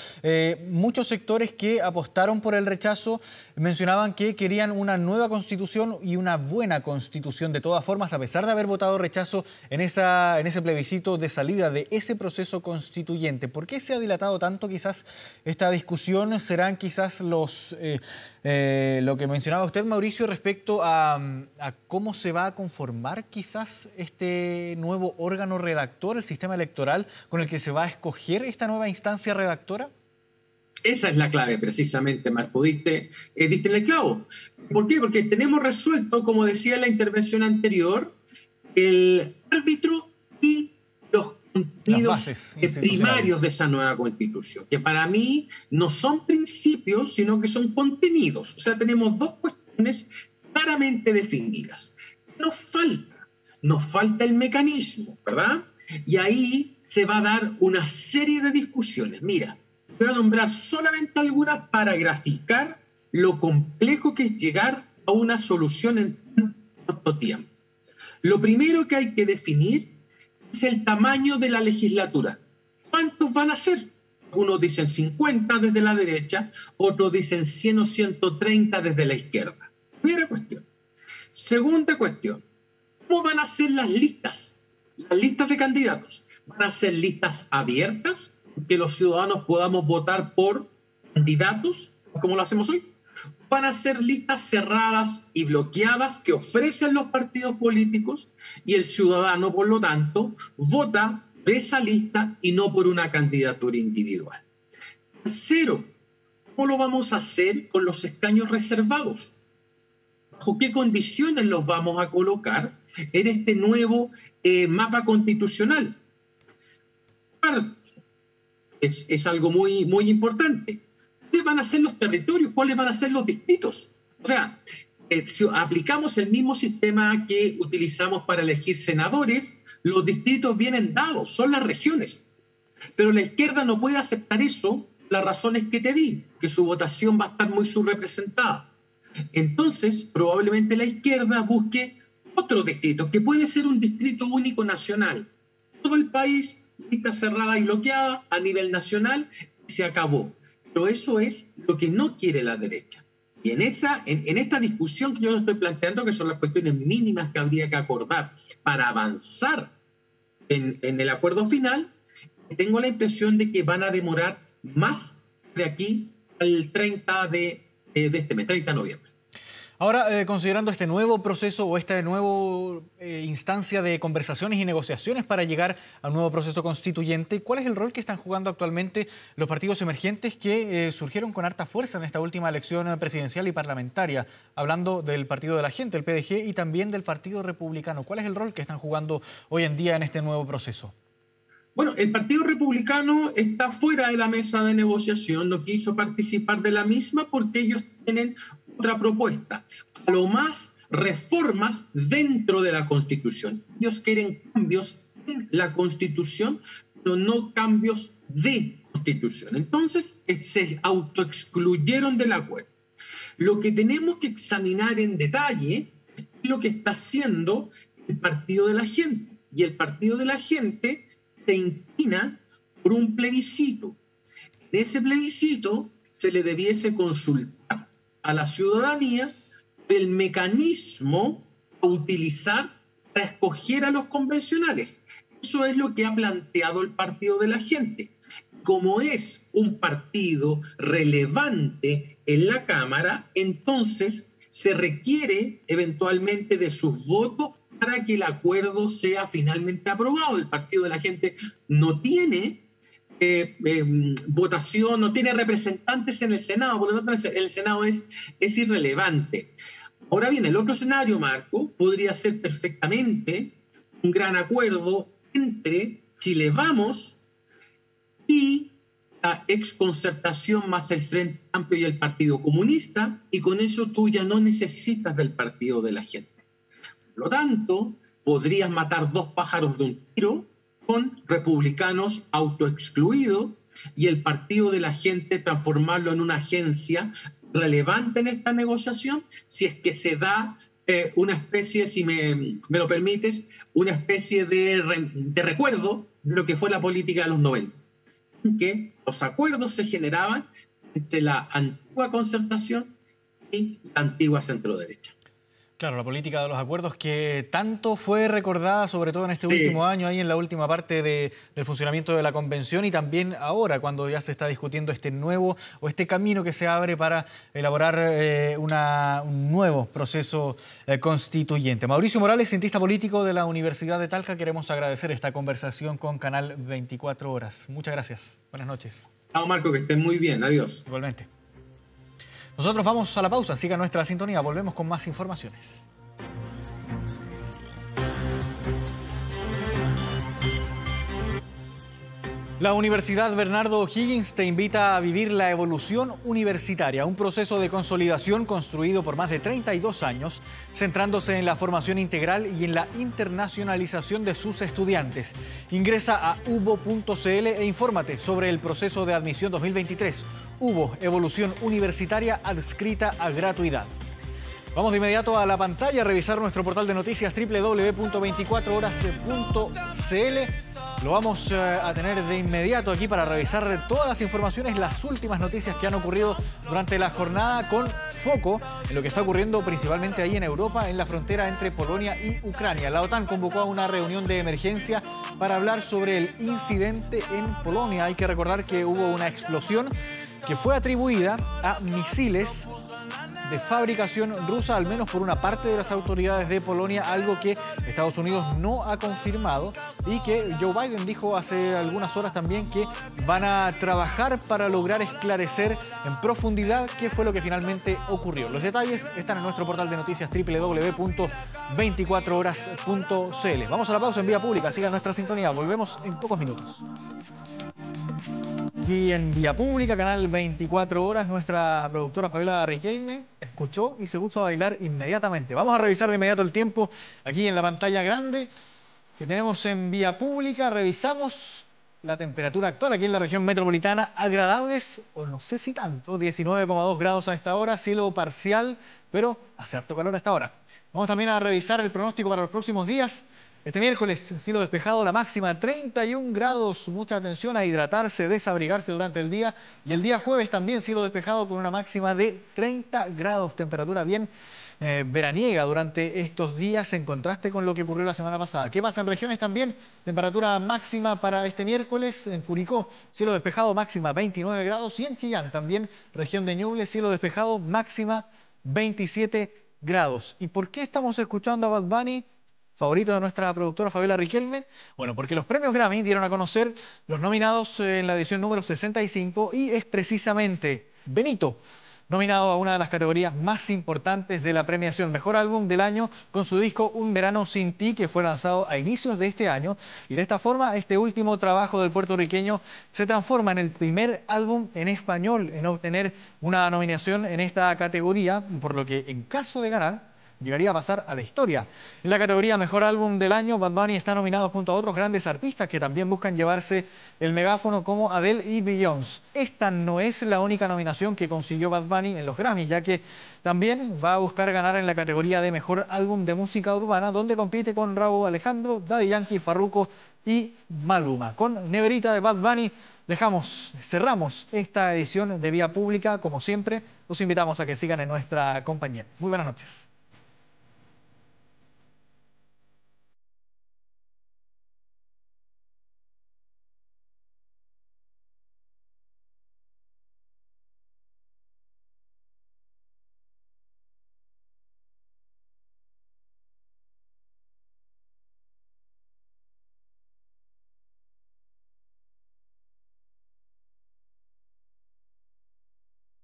Muchos sectores que apostaron por el rechazo mencionaban que querían una nueva constitución y una buena constitución. De todas formas, a pesar de haber votado rechazo en ese plebiscito de salida de ese proceso constituyente, ¿por qué se ha dilatado tanto quizás esta discusión? ¿Serán quizás lo que mencionaba usted, Mauricio, respecto a cómo se va a conformar quizás este nuevo órgano redactor, el sistema electoral con el que se va a escoger esta nueva instancia redactora? Esa es la clave, precisamente, Marco. Diste en el clavo. ¿Por qué? Porque tenemos resuelto, como decía en la intervención anterior, el árbitro y los contenidos primarios de esa nueva constitución, que para mí no son principios, sino que son contenidos. O sea, tenemos dos cuestiones claramente definidas. Nos falta nos falta el mecanismo, ¿verdad? Y ahí se va a dar una serie de discusiones. Mira, voy a nombrar solamente algunas para graficar lo complejo que es llegar a una solución en tan corto tiempo. Lo primero que hay que definir es el tamaño de la legislatura. ¿Cuántos van a ser? Unos dicen 50 desde la derecha, otros dicen 100 o 130 desde la izquierda. Primera cuestión. Segunda cuestión. ¿Cómo van a ser las listas? Las listas de candidatos. ¿Van a ser listas abiertas? Que los ciudadanos podamos votar por candidatos, como lo hacemos hoy. Van a ser listas cerradas y bloqueadas que ofrecen los partidos políticos y el ciudadano, por lo tanto, vota de esa lista y no por una candidatura individual. Tercero, ¿cómo lo vamos a hacer con los escaños reservados? ¿Bajo qué condiciones los vamos a colocar en este nuevo mapa constitucional? Cuarto, es algo muy, muy importante. ¿Cuáles van a ser los territorios? ¿Cuáles van a ser los distritos? O sea, si aplicamos el mismo sistema que utilizamos para elegir senadores, los distritos vienen dados, son las regiones. Pero la izquierda no puede aceptar eso, las razones que te di, que su votación va a estar muy subrepresentada. Entonces, probablemente la izquierda busque otro distrito, que puede ser un distrito único nacional. Todo el país, lista cerrada y bloqueada a nivel nacional, y se acabó. Pero eso es lo que no quiere la derecha. Y en esta discusión que yo estoy planteando, que son las cuestiones mínimas que habría que acordar para avanzar en el acuerdo final, tengo la impresión de que van a demorar más de aquí al 30 de este mes, 30 de noviembre. Ahora, considerando este nuevo proceso o esta nueva instancia de conversaciones y negociaciones para llegar al nuevo proceso constituyente, ¿cuál es el rol que están jugando actualmente los partidos emergentes que surgieron con harta fuerza en esta última elección presidencial y parlamentaria? Hablando del Partido de la Gente, el PDG, y también del Partido Republicano. ¿Cuál es el rol que están jugando hoy en día en este nuevo proceso? Bueno, el Partido Republicano está fuera de la mesa de negociación, no quiso participar de la misma porque ellos tienen otra propuesta. A lo más, reformas dentro de la Constitución. Ellos quieren cambios en la Constitución, pero no cambios de Constitución. Entonces, se autoexcluyeron del acuerdo. Lo que tenemos que examinar en detalle es lo que está haciendo el Partido de la Gente. Y el Partido de la Gente se inclina por un plebiscito. En ese plebiscito se le debiese consultar a la ciudadanía el mecanismo a utilizar para escoger a los convencionales. Eso es lo que ha planteado el Partido de la Gente. Como es un partido relevante en la Cámara, entonces se requiere eventualmente de sus votos para que el acuerdo sea finalmente aprobado. El Partido de la Gente no tiene votación, no tiene representantes en el Senado, por lo tanto el Senado es irrelevante. Ahora bien, el otro escenario, Marco, podría ser perfectamente un gran acuerdo entre Chile Vamos y la exconcertación más el Frente Amplio y el Partido Comunista, y con eso tú ya no necesitas del Partido de la Gente. Por lo tanto, podrías matar dos pájaros de un tiro con republicanos autoexcluidos y el Partido de la Gente transformarlo en una agencia relevante en esta negociación, si es que se da una especie, si me lo permites, una especie de recuerdo de lo que fue la política de los 90, en que los acuerdos se generaban entre la antigua concertación y la antigua centroderecha. Claro, la política de los acuerdos que tanto fue recordada, sobre todo en este último año, ahí en la última parte del funcionamiento de la convención, y también ahora cuando ya se está discutiendo este nuevo o este camino que se abre para elaborar un nuevo proceso constituyente. Mauricio Morales, cientista político de la Universidad de Talca, queremos agradecer esta conversación con Canal 24 Horas. Muchas gracias. Buenas noches. Chao, Marco, que estén muy bien. Adiós. Igualmente. Nosotros vamos a la pausa, siga nuestra sintonía, volvemos con más informaciones. La Universidad Bernardo O'Higgins te invita a vivir la evolución universitaria, un proceso de consolidación construido por más de 32 años, centrándose en la formación integral y en la internacionalización de sus estudiantes. Ingresa a ubo.cl e infórmate sobre el proceso de admisión 2023. Ubo, evolución universitaria adscrita a gratuidad. Vamos de inmediato a la pantalla a revisar nuestro portal de noticias www.24horas.cl. Lo vamos a tener de inmediato aquí para revisar todas las informaciones, las últimas noticias que han ocurrido durante la jornada, con foco en lo que está ocurriendo principalmente ahí en Europa, en la frontera entre Polonia y Ucrania. La OTAN convocó a una reunión de emergencia para hablar sobre el incidente en Polonia. Hay que recordar que hubo una explosión que fue atribuida a misiles de fabricación rusa, al menos por una parte de las autoridades de Polonia, algo que Estados Unidos no ha confirmado y que Joe Biden dijo hace algunas horas también que van a trabajar para lograr esclarecer en profundidad qué fue lo que finalmente ocurrió. Los detalles están en nuestro portal de noticias www.24horas.cl. Vamos a la pausa en Vía Pública, sigan nuestra sintonía, volvemos en pocos minutos. Aquí en Vía Pública, canal 24 horas, nuestra productora Fabiola Riquelme escuchó y se puso a bailar inmediatamente. Vamos a revisar de inmediato el tiempo aquí en la pantalla grande que tenemos en Vía Pública. Revisamos la temperatura actual aquí en la región metropolitana, agradables, o no sé si tanto, 19,2 grados a esta hora, cielo parcial, pero hace harto calor a esta hora. Vamos también a revisar el pronóstico para los próximos días. Este miércoles, cielo despejado, la máxima 31 grados, mucha atención a hidratarse, desabrigarse durante el día. Y el día jueves también cielo despejado con una máxima de 30 grados, temperatura bien veraniega durante estos días en contraste con lo que ocurrió la semana pasada. ¿Qué pasa en regiones también? Temperatura máxima para este miércoles en Curicó, cielo despejado, máxima 29 grados. Y en Chillán también, región de Ñuble, cielo despejado, máxima 27 grados. ¿Y por qué estamos escuchando a Bad Bunny, favorito de nuestra productora Fabiola Riquelme? Bueno, porque los premios Grammy dieron a conocer los nominados en la edición número 65 y es precisamente Benito, nominado a una de las categorías más importantes de la premiación, Mejor Álbum del Año, con su disco Un Verano Sin Ti, que fue lanzado a inicios de este año. Y de esta forma, este último trabajo del puertorriqueño se transforma en el primer álbum en español en obtener una nominación en esta categoría, por lo que en caso de ganar, llegaría a pasar a la historia. En la categoría Mejor Álbum del Año, Bad Bunny está nominado junto a otros grandes artistas que también buscan llevarse el megáfono, como Adele y Beyoncé. Esta no es la única nominación que consiguió Bad Bunny en los Grammy, ya que también va a buscar ganar en la categoría de Mejor Álbum de Música Urbana, donde compite con Rauw Alejandro, Daddy Yankee, Farruko y Maluma. Con Neverita de Bad Bunny cerramos esta edición de Vía Pública. Como siempre, los invitamos a que sigan en nuestra compañía. Muy buenas noches.